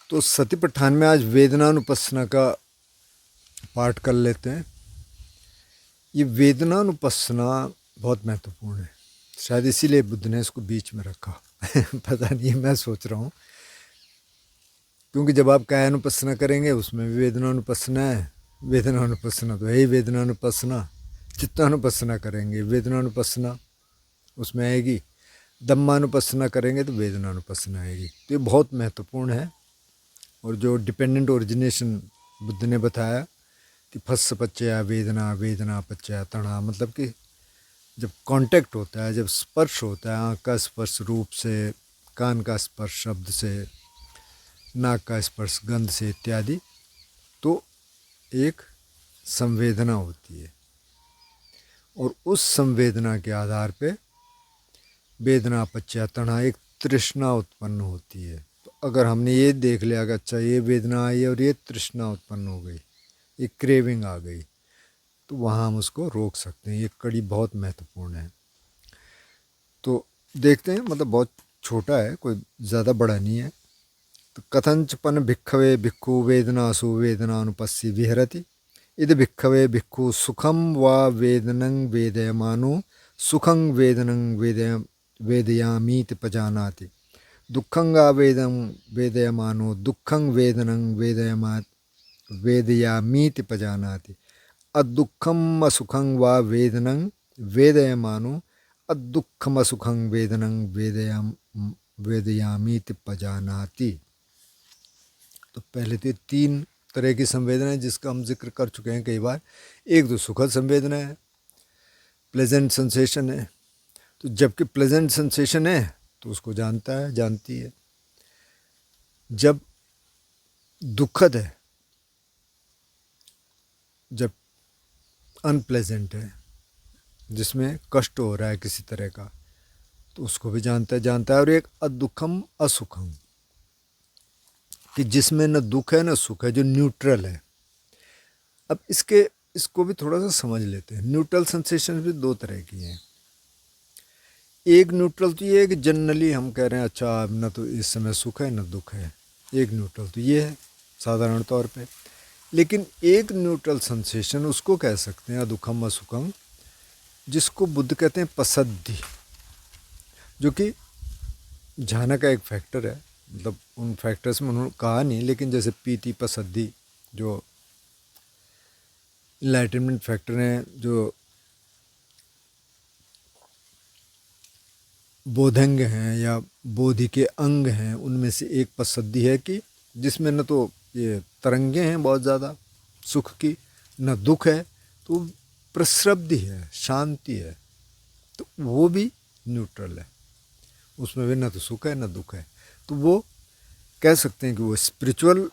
तो सती पठान में आज वेदनानुपස්සना का पाठ कर लेते हैं। ये वेदनानुपස්සना बहुत महत्वपूर्ण है, शायद इसीलिए बुद्ध ने इसको बीच में रखा पता नहीं, मैं सोच रहा हूँ, क्योंकि जब आप कायानुपස්සना करेंगे उसमें भी वेदनानुपස්සना है, वेदनानुपස්සना तो है ही वेदनानुपස්සना। चित्तानुपස්සना करेंगे वेदनानुपස්සना उसमें आएगी, धम्मानुपස්සना करेंगे तो वेदनानुपස්සना आएगी। तो ये बहुत महत्वपूर्ण है। और जो डिपेंडेंट ओरिजिनेशन बुद्ध ने बताया कि फस्स पच्चया वेदना, वेदना पच्चया तणा, मतलब कि जब कांटेक्ट होता है, जब स्पर्श होता है, आँख का स्पर्श रूप से, कान का स्पर्श शब्द से, नाक का स्पर्श गंध से इत्यादि, तो एक संवेदना होती है और उस संवेदना के आधार पे वेदना पच्चया तणा, एक तृष्णा उत्पन्न होती है। तो अगर हमने ये देख लिया कि अच्छा ये वेदना आई और ये तृष्णा उत्पन्न हो गई, एक क्रेविंग आ गई, तो वहाँ हम उसको रोक सकते हैं। ये कड़ी बहुत महत्वपूर्ण है। तो देखते हैं, मतलब बहुत छोटा है, कोई ज़्यादा बड़ा नहीं है। तो कथंचपन भिक्खवे भिक्खु वेदनासु वेदनानुपस्सी विहरति, इद भिक्खवे भिक्खु सुखम व वेदनं वेदयमानो सुखं वेदनं वेदयामीति पजानाति, दुःखं वा वेदयमानो दुःखं वेदनं वेदयामीति पजानाति, अदुःखम असुखं वा वेदनं वेदयमानो अदुःखम असुखं वेदनं वेदयामीति पजानाति। तो पहले तो तीन तरह की संवेदना है जिसका हम जिक्र कर चुके हैं कई बार। एक तो सुखद संवेदना है, प्लेजेंट सेंसेशन है। तो जबकि प्लेजेंट सेंसेशन है तो उसको जानता है, जानती है। जब दुखद है, जब अनप्लेजेंट है, जिसमें कष्ट हो रहा है किसी तरह का, तो उसको भी जानता है। और एक अदुखम असुखम, कि जिसमें न दुख है न सुख है, जो न्यूट्रल है। अब इसको भी थोड़ा सा समझ लेते हैं। न्यूट्रल सेंसेशन भी दो तरह की हैं। एक न्यूट्रल तो ये है कि जनरली हम कह रहे हैं अच्छा न तो इस समय सुख है न दुख है, एक न्यूट्रल तो ये है साधारण तौर पे। लेकिन एक न्यूट्रल सेंसेशन उसको कह सकते हैं अदुखम असुखम, जिसको बुद्ध कहते हैं पसद्धि, जो कि झाना का एक फैक्टर है। मतलब उन फैक्टर्स में उन्होंने कहा नहीं, लेकिन जैसे पीति पसद्धि जो इनलाइटनमेंट फैक्टर हैं, जो बोधंग हैं या बोधि के अंग हैं, उनमें से एक पसद्धि है कि जिसमें न तो ये तरंगे हैं बहुत ज़्यादा सुख की, न दुख है, तो प्रसरब्धि है, शांति है। तो वो भी न्यूट्रल है, उसमें भी न तो सुख है न दुख है। तो वो कह सकते हैं कि वो स्पिरिचुअल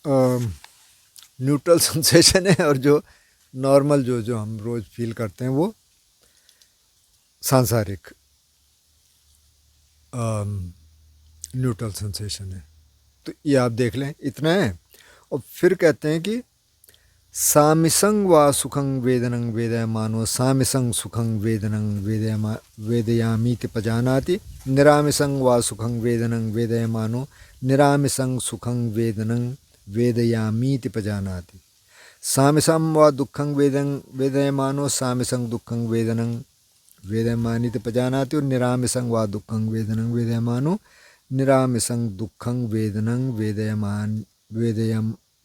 न्यूट्रल सेंसेशन है। और जो नॉर्मल जो हम रोज़ फील करते हैं वो सांसारिक न्यूट्रल सेंसेशन है। तो ये आप देख लें, इतना है। और फिर कहते हैं कि सामिसंग वा सुखं वेदनं वेदयमानो सामिसंग सुखं वेदनं वेदयामीति पजानाति, निरामिसंग वा सुखं वेदनं वेदयमानो निरामिसंग सुखं वेदनं वेदयामीति पजानाति, सामिसं वा दुःखं वेदयमानो सामिसंग दुःखं वेदनं वेदयमानीति पजानाति, और निरामिसंग वा दुःखं वेदनं वेदयमानो निरामिसंग दुःखं वेदनं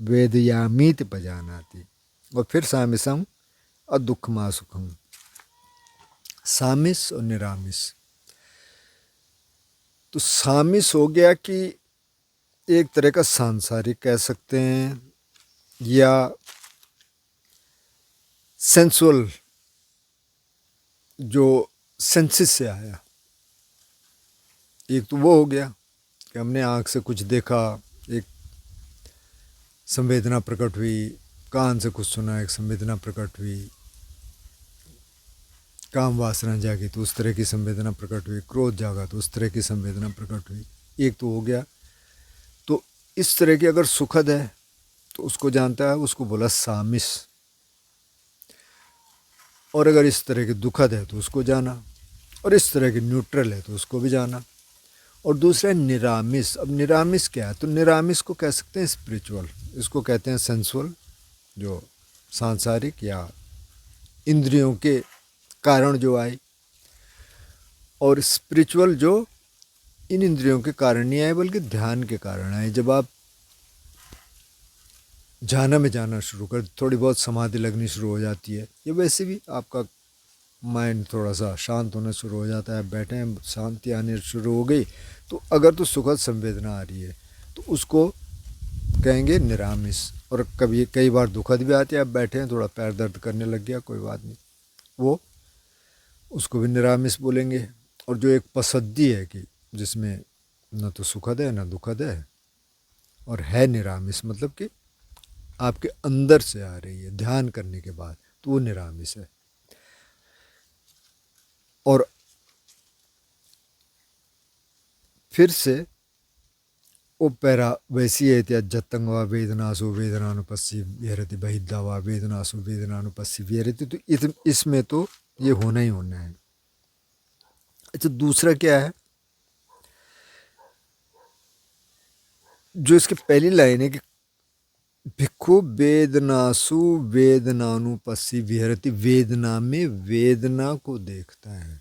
वेदयामीति पजानाति। और फिर सामिसम और दुःखमा सुखम, सामिस और निरामिस। तो सामिस हो गया कि एक तरह का सांसारिक कह सकते हैं या सेंसुअल, जो सेंसिस से आया। एक तो वो हो गया कि हमने आँख से कुछ देखा, एक संवेदना प्रकट हुई, कान से कुछ सुना, एक संवेदना प्रकट हुई, काम वासना जागी तो उस तरह की संवेदना प्रकट हुई, क्रोध जागा तो उस तरह की संवेदना प्रकट हुई। एक तो हो गया। तो इस तरह की अगर सुखद है तो उसको जानता है, उसको बोला सामिस। और अगर इस तरह की दुखद है तो उसको जाना, और इस तरह की न्यूट्रल है तो उसको भी जाना। और दूसरा है निरामिस। अब निरामिस क्या है? तो निरामिस को कह सकते हैं स्पिरिचुअल, इसको कहते हैं सेंसुअल, जो सांसारिक या इंद्रियों के कारण जो आए, और स्पिरिचुअल जो इन इंद्रियों के कारण नहीं आए बल्कि ध्यान के कारण आए। जब आप ध्यान में जाना शुरू कर, थोड़ी बहुत समाधि लगनी शुरू हो जाती है, या वैसे भी आपका माइंड थोड़ा सा शांत होना शुरू हो जाता है, बैठे हैं शांति आने शुरू हो गई, तो अगर तो सुखद संवेदना आ रही है तो उसको कहेंगे निरामिस। और कभी कई बार दुखद भी आती है, आप बैठे हैं थोड़ा पैर दर्द करने लग गया, कोई बात नहीं, वो उसको भी निरामिस बोलेंगे। और जो एक पसद्दी है कि जिसमें न तो सुखद है न दुखद है और है निरामिस, मतलब कि आपके अंदर से आ रही है ध्यान करने के बाद, तो वो निरामिस है। और फिर से ओपेरा वैसी है, जत्तंग व वेदनासु वेदनानुपस्सी विहरति बहिद्धा व वेदनासु वेदनानुपस्सी विहरति, तो इसमें तो ये होना ही होना है। अच्छा, दूसरा क्या है? जो इसकी पहली लाइन है कि भिक्खु वेदनासु वेदनानुपस्सी विहरति, वेदना में वेदना को देखता है।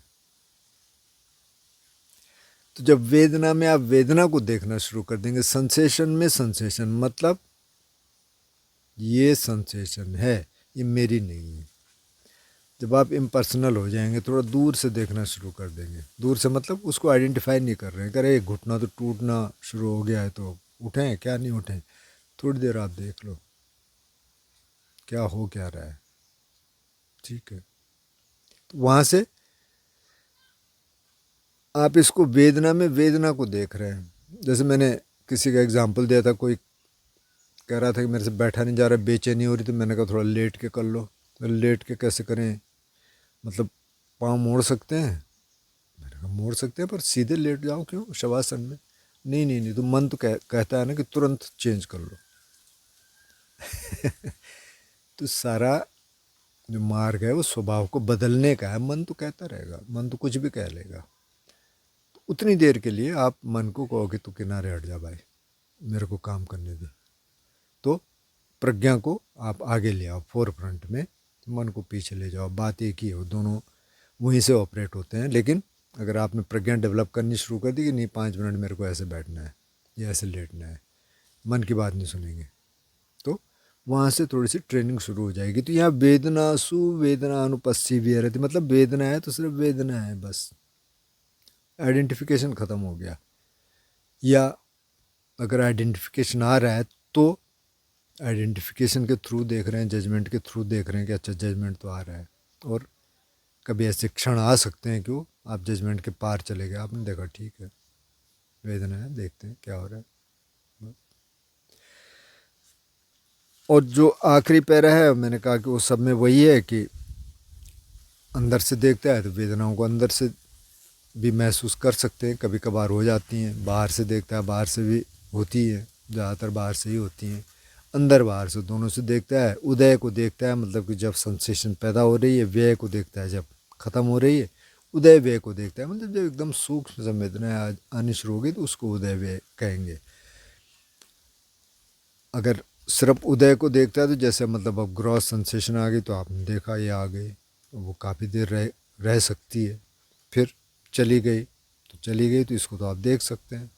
तो जब वेदना में आप वेदना को देखना शुरू कर देंगे, सेंसेशन में सेंसेशन, मतलब ये सेंसेशन है, ये मेरी नहीं है। जब आप इम्पर्सनल हो जाएंगे, थोड़ा दूर से देखना शुरू कर देंगे, दूर से मतलब उसको आइडेंटिफाई नहीं कर रहे हैं, कह रहे घुटना तो टूटना शुरू हो गया है तो उठें क्या, नहीं उठें, थोड़ी देर आप देख लो क्या हो क्या रहा है, ठीक है। तो वहाँ से आप इसको वेदना में वेदना को देख रहे हैं। जैसे मैंने किसी का एग्जांपल दिया था, कोई कह रहा था कि मेरे से बैठा नहीं जा रहा, बेचैनी हो रही, तो मैंने कहा थोड़ा लेट के कर लो। तो लेट के कैसे करें, मतलब पाँव मोड़ सकते हैं? मैंने कहा मोड़ सकते हैं, पर सीधे लेट जाओ क्यों शवासन में? नहीं नहीं नहीं, तो मन तो कहता है ना कि तुरंत चेंज कर लो। तो सारा जो मार्ग है वो स्वभाव को बदलने का है। मन तो कहता रहेगा, मन तो कुछ भी कह लेगा। तो उतनी देर के लिए आप मन को कहो कि तू किनारे हट जा भाई, मेरे को काम करने दे। तो प्रज्ञा को आप आगे ले आओ, फोर फ्रंट में, मन को पीछे ले जाओ। बात एक ही हो, दोनों वहीं से ऑपरेट होते हैं। लेकिन अगर आपने प्रज्ञा डेवलप करनी शुरू कर दी कि नहीं 5 मिनट मेरे को ऐसे बैठना है या ऐसे लेटना है, मन की बात नहीं सुनेंगे, तो वहाँ से थोड़ी सी ट्रेनिंग शुरू हो जाएगी। तो यहाँ वेदनासु वेदनानुपस्सी विहरति, मतलब वेदना है तो सिर्फ वेदना है, बस आइडेंटिफिकेशन ख़त्म हो गया। या अगर आइडेंटिफिकेशन आ रहा है तो आइडेंटिफिकेशन के थ्रू देख रहे हैं, जजमेंट के थ्रू देख रहे हैं कि अच्छा जजमेंट तो आ रहा है। और कभी ऐसे क्षण आ सकते हैं कि आप जजमेंट के पार चले गए, आपने देखा ठीक है वेदना है, देखते हैं क्या हो रहा है। और जो आखिरी पैरा है, मैंने कहा कि वो सब में वही है कि अंदर से देखता है तो वेदनाओं को अंदर से भी महसूस कर सकते हैं, कभी कभार हो जाती हैं। बाहर से देखता है, बाहर से भी होती है, ज़्यादातर बाहर से ही होती हैं। अंदर बाहर से दोनों से देखता है। उदय को देखता है, मतलब कि जब सेंसेशन पैदा हो रही है। व्यय को देखता है, जब ख़त्म हो रही है। उदय व्यय को देखता है, मतलब जब एकदम सूक्ष्म संवेदनाएं आनी शुरू होगी तो उसको उदय व्यय कहेंगे। अगर सिर्फ उदय को देखता है तो जैसे मतलब अब ग्रॉस सेंसेशन आ गई तो आपने देखा ये आ गई, तो वो काफ़ी देर रह सकती है, फिर चली गई तो चली गई, तो इसको तो आप देख सकते हैं।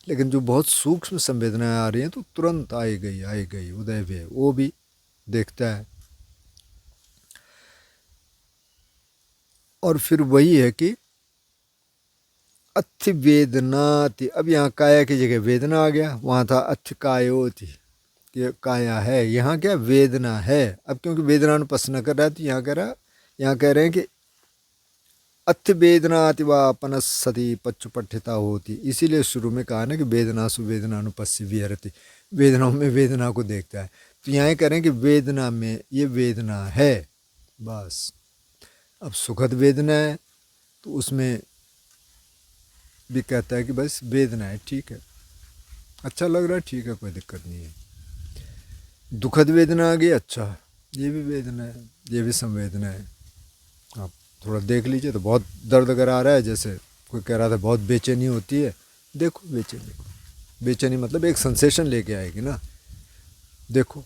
लेकिन जो बहुत सूक्ष्म संवेदनाएं आ रही हैं तो तुरंत आई गई उदय व्यय, वो भी देखता है। और फिर वही है कि अथ वेदनाति, अब यहाँ काया की जगह वेदना आ गया, वहाँ था अथ कायोति, कि काया है, यहाँ क्या वेदना है। अब क्योंकि वेदनानुपस्सन कर रहा है तो यहाँ कह रहे हैं कि अथ वेदनाति वा पनस्सति पच्चुपठिता होती, इसीलिए शुरू में कहा ना कि वेदनासु वेदनानुपस्सी विहरति, वेदनाओं में वेदना को देखता है। तो यहाँ कह रहे हैं कि वेदना में ये वेदना है, बस। अब सुखद वेदना है तो उसमें भी कहता है कि बस वेदना है, ठीक है, अच्छा लग रहा है, ठीक है, कोई दिक्कत नहीं है। दुखद वेदना आ गई, अच्छा ये भी वेदना है, ये भी संवेदना है। आप थोड़ा देख लीजिए, तो बहुत दर्द अगर आ रहा है, जैसे कोई कह रहा था बहुत बेचैनी होती है, देखो बेचैनी को, बेचैनी मतलब एक सेंसेशन लेके आएगी ना। देखो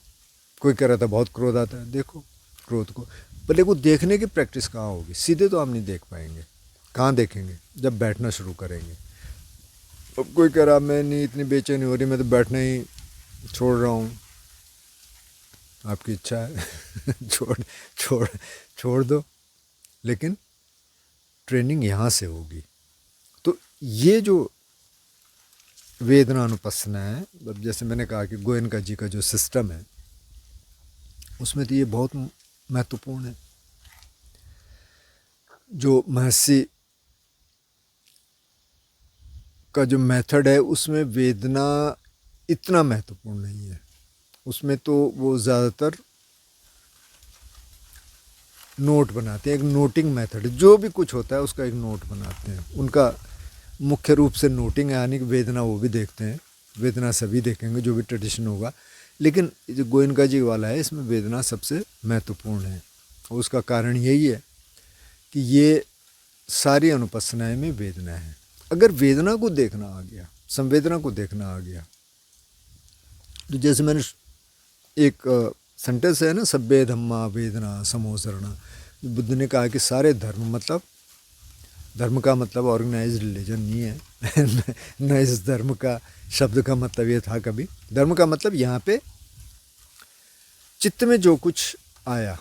कोई कह रहा था बहुत क्रोध आता है, देखो क्रोध को, पर लेकिन देखने की प्रैक्टिस कहाँ होगी, सीधे तो आप नहीं देख पाएंगे। कहाँ देखेंगे, जब बैठना शुरू करेंगे। अब कोई कह रहा मैं नहीं, इतनी बेचैनी हो रही, मैं तो बैठना ही छोड़ रहा हूँ, आपकी इच्छा है छोड़ छोड़ छोड़ दो, लेकिन ट्रेनिंग यहाँ से होगी। तो ये जो वेदना अनुपस्सना है, मतलब जैसे मैंने कहा कि गोयनका जी का जो सिस्टम है उसमें तो ये बहुत महत्वपूर्ण है। जो महर्षि का जो मेथड है उसमें वेदना इतना महत्वपूर्ण नहीं है, उसमें तो वो ज़्यादातर नोट बनाते हैं, एक नोटिंग मेथड, जो भी कुछ होता है उसका एक नोट बनाते हैं। उनका मुख्य रूप से नोटिंग है, यानी कि वेदना वो भी देखते हैं, वेदना सभी देखेंगे जो भी ट्रेडिशन होगा, लेकिन जो गोयनका जी वाला है इसमें वेदना सबसे महत्वपूर्ण है। और उसका कारण यही है कि ये सारी अनुपस्सनाएं में वेदना है। अगर वेदना को देखना आ गया, संवेदना को देखना आ गया, तो जैसे मैंने एक सेंटेंस है ना, सभ्य धम्मा वेदना समोसरणा, बुद्ध ने कहा कि सारे धर्म, मतलब धर्म का मतलब ऑर्गेनाइज्ड रिलीजन नहीं है न इस धर्म का शब्द का मतलब ये था कभी। धर्म का मतलब यहाँ पे चित्त में जो कुछ आया,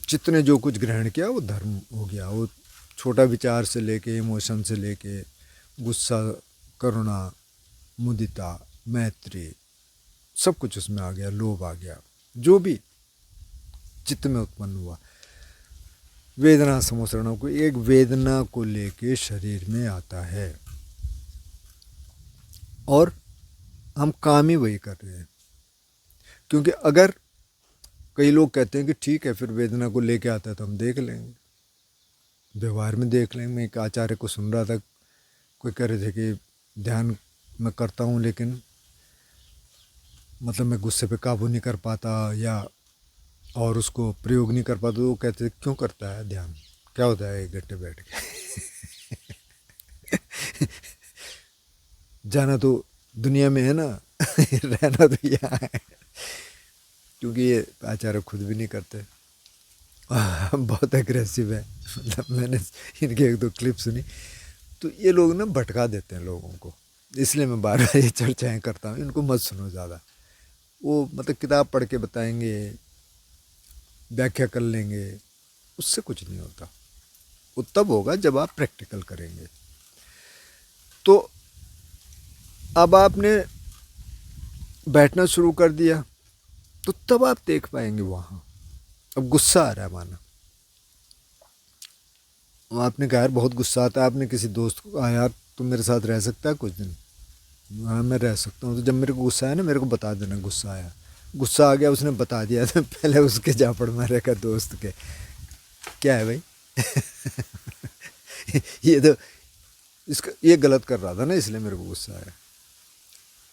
चित्त ने जो कुछ ग्रहण किया वो धर्म हो गया। वो छोटा विचार से लेके, इमोशन से लेके, गुस्सा, करुणा, मुदिता, मैत्री, सब कुछ उसमें आ गया, लोभ आ गया, जो भी चित्त में उत्पन्न हुआ। वेदना समोसरणों को, एक वेदना को लेके शरीर में आता है और हम काम ही वही कर रहे हैं। क्योंकि अगर कई लोग कहते हैं कि ठीक है फिर वेदना को लेके आता है तो हम देख लेंगे, व्यवहार में देख लेंगे। मैं एक आचार्य को सुन रहा था, कोई कह रहे थे कि ध्यान मैं करता हूँ लेकिन मतलब मैं गुस्से पे काबू नहीं कर पाता या और उसको प्रयोग नहीं कर पाता। तो वो कहते क्यों करता है ध्यान, क्या होता है 1 घंटे बैठ के जाना तो दुनिया में है ना रहना तो यहाँ है। क्योंकि ये आचार्य खुद भी नहीं करते, बहुत एग्रेसिव है। मतलब मैंने इनके 1-2 क्लिप सुनी, तो ये लोग ना भटका देते हैं लोगों को, इसलिए मैं बार बार ये चर्चाएँ करता हूँ। इनको मत सुनो ज़्यादा, वो मतलब किताब पढ़ के बताएंगे, व्याख्या कर लेंगे, उससे कुछ नहीं होता। वो तब होगा जब आप प्रैक्टिकल करेंगे। तो अब आपने बैठना शुरू कर दिया तो तब आप देख पाएंगे वहाँ। अब गुस्सा आ रहा है माना, आपने कहा यार बहुत गुस्सा आता है, आपने किसी दोस्त को कहा यार तुम मेरे साथ रह सकता है कुछ दिन, हाँ मैं रह सकता हूँ, तो जब मेरे को गुस्सा आया ना मेरे को बता देना गुस्सा आया। गुस्सा आ गया, उसने बता दिया तो पहले उसके झापड़ मारेगा दोस्त के, क्या है भाई ये तो इसका ये गलत कर रहा था ना इसलिए मेरे को गुस्सा आया।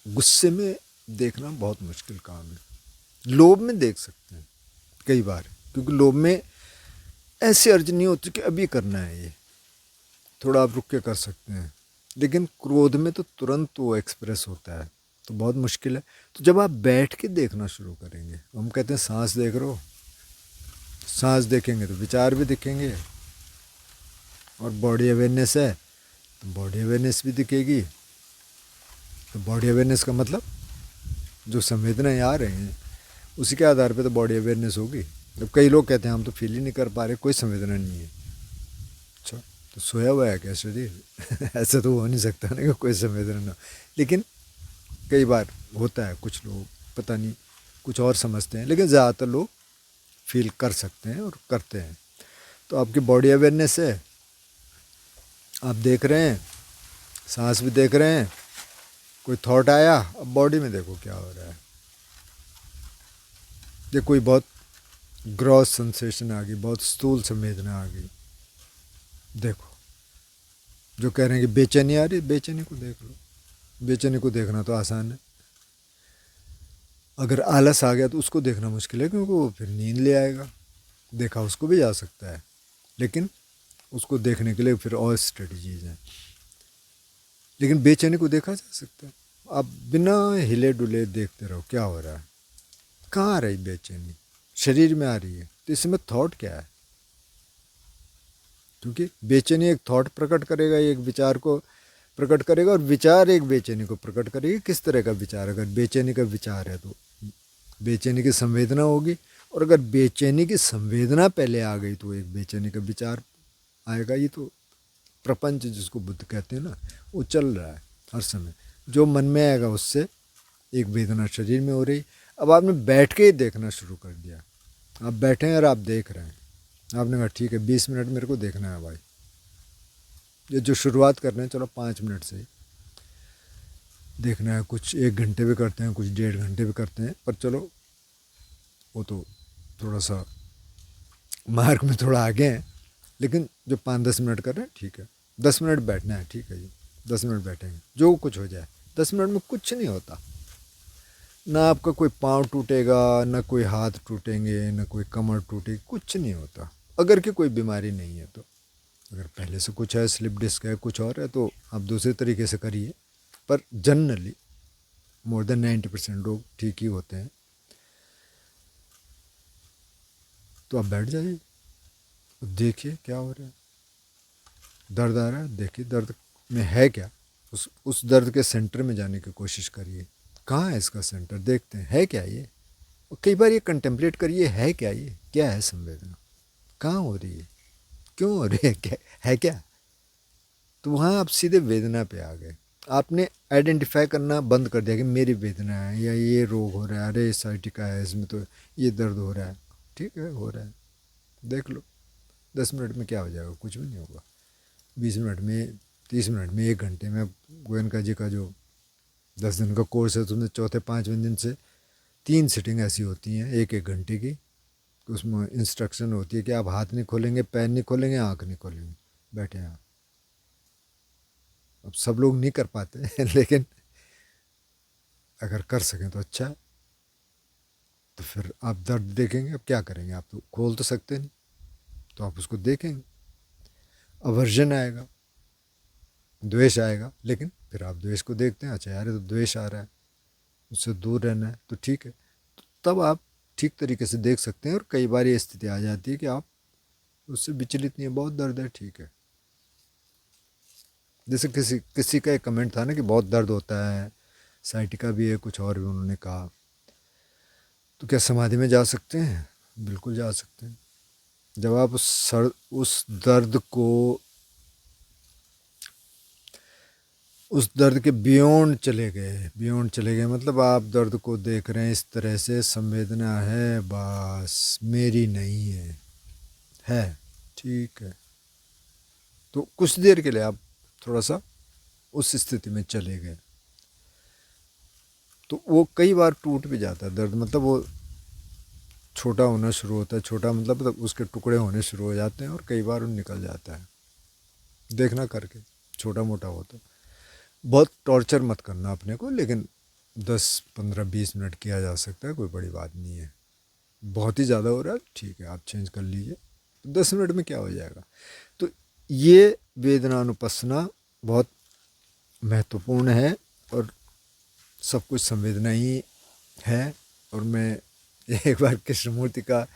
गुस्से में देखना बहुत मुश्किल काम है। लोभ में देख सकते हैं कई बार, क्योंकि लोभ में ऐसी अर्ज नहीं होती कि अभी करना है, ये थोड़ा आप रुक के कर सकते हैं। लेकिन क्रोध में तो तुरंत वो एक्सप्रेस होता है, तो बहुत मुश्किल है। तो जब आप बैठ के देखना शुरू करेंगे, हम कहते हैं सांस देख रहे हो, सांस देखेंगे तो विचार भी दिखेंगे, और बॉडी अवेयरनेस है तो बॉडी अवेयरनेस भी दिखेगी। तो बॉडी अवेयरनेस का मतलब जो संवेदनाएं आ रही हैं उसी के आधार पे तो बॉडी अवेयरनेस होगी। जब कई लोग कहते हैं हम तो फील ही नहीं कर पा रहे, कोई संवेदना नहीं है, अच्छा तो सोया हुआ है क्या शरीर ऐसा तो हो नहीं सकता ना कि कोई संवेदना ना। लेकिन कई बार होता है, कुछ लोग पता नहीं कुछ और समझते हैं, लेकिन ज़्यादातर लोग फील कर सकते हैं और करते हैं। तो आपकी बॉडी अवेयरनेस है, आप देख रहे हैं, सांस भी देख रहे हैं, कोई थॉट आया, अब बॉडी में देखो क्या हो रहा है। ये कोई बहुत ग्रॉस सेंसेशन आ गई, बहुत स्थूल संवेदना आ गई, देखो। जो कह रहे हैं कि बेचैनी आ रही, बेचैनी को देख लो। बेचैनी को देखना तो आसान है, अगर आलस आ गया तो उसको देखना मुश्किल है, क्योंकि वो फिर नींद ले आएगा। देखा उसको भी जा सकता है, लेकिन उसको देखने के लिए फिर और स्ट्रेटजीज हैं। लेकिन बेचैनी को देखा जा सकता है। आप बिना हिले डुले देखते रहो क्या हो रहा है, कहाँ आ रही बेचैनी, शरीर में आ रही है, तो इसमें थॉट क्या है? क्योंकि बेचैनी एक थॉट प्रकट करेगा, एक विचार को प्रकट करेगा, और विचार एक बेचैनी को प्रकट करेगी। किस तरह का विचार? अगर बेचैनी का विचार है तो बेचैनी की संवेदना होगी, और अगर बेचैनी की संवेदना पहले आ गई तो एक बेचैनी का विचार आएगा। ये तो प्रपंच जिसको बुद्ध कहते हैं ना, वो चल रहा है हर समय। जो मन में आएगा उससे एक वेदना शरीर में हो रही। अब आपने बैठ के ही देखना शुरू कर दिया, आप बैठे हैं और आप देख रहे हैं, आपने कहा ठीक है 20 मिनट मेरे को देखना है भाई, ये जो शुरुआत कर रहे हैं चलो 5 मिनट से ही देखना है, कुछ 1 घंटे भी करते हैं, कुछ 1.5 घंटे भी करते हैं, पर चलो वो तो थोड़ा सा मार्ग में थोड़ा आगे हैं। लेकिन जो 5-10 मिनट कर रहे हैं ठीक है, 10 मिनट बैठना है ठीक है जी, 10 मिनट बैठेंगे, जो कुछ हो जाए। 10 मिनट में कुछ नहीं होता, ना आपका कोई पाँव टूटेगा, ना कोई हाथ टूटेंगे, ना कोई कमर टूटेगी, कुछ नहीं होता, अगर कि कोई बीमारी नहीं है तो। अगर पहले से कुछ है, स्लिप डिस्क है, कुछ और है, तो आप दूसरे तरीके से करिए, पर जनरली मोर देन 90% लोग ठीक ही होते हैं। तो आप बैठ जाइए, देखिए क्या हो रहा है, दर्द आ रहा है, देखिए दर्द में है क्या, उस दर्द के सेंटर में जाने की कोशिश करिए, कहाँ है इसका सेंटर, देखते हैं है क्या ये। और कई बार ये कंटेम्पलेट करिए, है क्या ये, क्या है संवेदना, कहाँ हो रही है, क्यों हो रही है, क्या है क्या। तो वहाँ आप सीधे वेदना पे आ गए, आपने आइडेंटिफाई करना बंद कर दिया कि मेरी वेदना है या ये रोग हो रहा है, अरे साइटिका है इसमें तो ये दर्द हो रहा है, ठीक है हो रहा है, देख लो। 10 मिनट में क्या हो जाएगा, कुछ भी नहीं होगा। 20 मिनट में, 30 मिनट में, 1 घंटे में। गोयनका जी का जो 10 दिन का कोर्स है, तो उसमें चौथे 5वें दिन से 3 सिटिंग ऐसी होती हैं 1-1 घंटे की, तो उसमें इंस्ट्रक्शन होती है कि आप हाथ नहीं खोलेंगे, पैर नहीं खोलेंगे, आँख नहीं खोलेंगे, बैठे हैं आप। अब सब लोग नहीं कर पाते लेकिन अगर कर सकें तो अच्छा है। तो फिर आप दर्द देखेंगे, अब क्या करेंगे, आप तो खोल तो सकते नहीं, तो आप उसको देखेंगे, अवर्जन आएगा, द्वेष आएगा, लेकिन फिर आप द्वेष को देखते हैं, अच्छा यार ये तो द्वेष आ रहा है, उससे दूर रहना है, तो ठीक है, तो तब आप ठीक तरीके से देख सकते हैं। और कई बार ये स्थिति आ जाती है कि आप उससे विचलित नहीं है, बहुत दर्द है ठीक है। जैसे किसी किसी का एक कमेंट था ना कि बहुत दर्द होता है, साइटिका भी है, कुछ और भी उन्होंने कहा, तो क्या समाधि में जा सकते हैं? बिल्कुल जा सकते हैं। जब आप उस दर्द को, उस दर्द के बियॉन्ड चले गए, बियॉन्ड चले गए मतलब आप दर्द को देख रहे हैं इस तरह से, संवेदना है बस मेरी नहीं है ठीक है, तो कुछ देर के लिए आप थोड़ा सा उस स्थिति में चले गए, तो वो कई बार टूट भी जाता है दर्द, मतलब वो छोटा होना शुरू होता है, छोटा मतलब उसके टुकड़े होने शुरू हो जाते हैं, और कई बार वो निकल जाता है, देखना करके, छोटा मोटा होता है। बहुत टॉर्चर मत करना अपने को, लेकिन 10-15-20 मिनट किया जा सकता है, कोई बड़ी बात नहीं है। बहुत ही ज़्यादा हो रहा है ठीक है, आप चेंज कर लीजिए, 10 मिनट में क्या हो जाएगा। तो ये वेदनानुपස්සना बहुत महत्वपूर्ण है, और सब कुछ संवेदना ही है। और मैं एक बार कृष्णमूर्ति का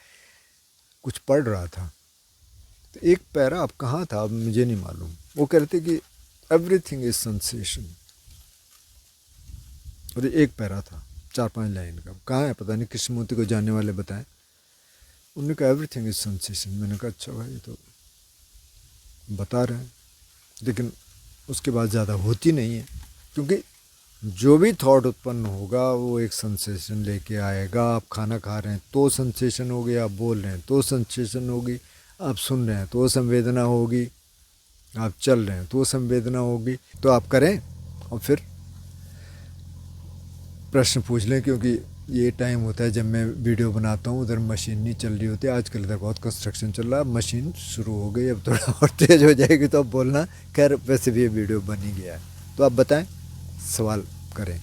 कुछ पढ़ रहा था, तो एक पैरा अब कहाँ था, अब मुझे नहीं मालूम, वो कह रहे थे कि एवरीथिंग इज सेंसेशन, और एक पैरा था 4-5 लाइन का, कहाँ है पता नहीं, कृष्णमूर्ति को जानने वाले बताएं। उन्होंने कहा एवरीथिंग इज सेंसेशन। मैंने कहा अच्छा भाई तो बता रहे हैं, लेकिन उसके बाद ज़्यादा होती नहीं है, क्योंकि जो भी थॉट उत्पन्न होगा वो एक सेंसेशन लेके आएगा। आप खाना खा रहे हैं तो सेंसेशन होगी, आप बोल रहे हैं तो सेंसेशन होगी, आप सुन रहे हैं तो संवेदना होगी, आप चल रहे हैं तो संवेदना होगी। तो आप करें और फिर प्रश्न पूछ लें, क्योंकि ये टाइम होता है जब मैं वीडियो बनाता हूँ, उधर मशीन नहीं चल रही होती, आजकल इधर बहुत कंस्ट्रक्शन चल रहा है, मशीन शुरू हो गई, अब थोड़ा और तेज़ हो जाएगी तो अब बोलना। खैर वैसे भी ये वीडियो बन ही गया है, तो आप बताएं, सवाल करें।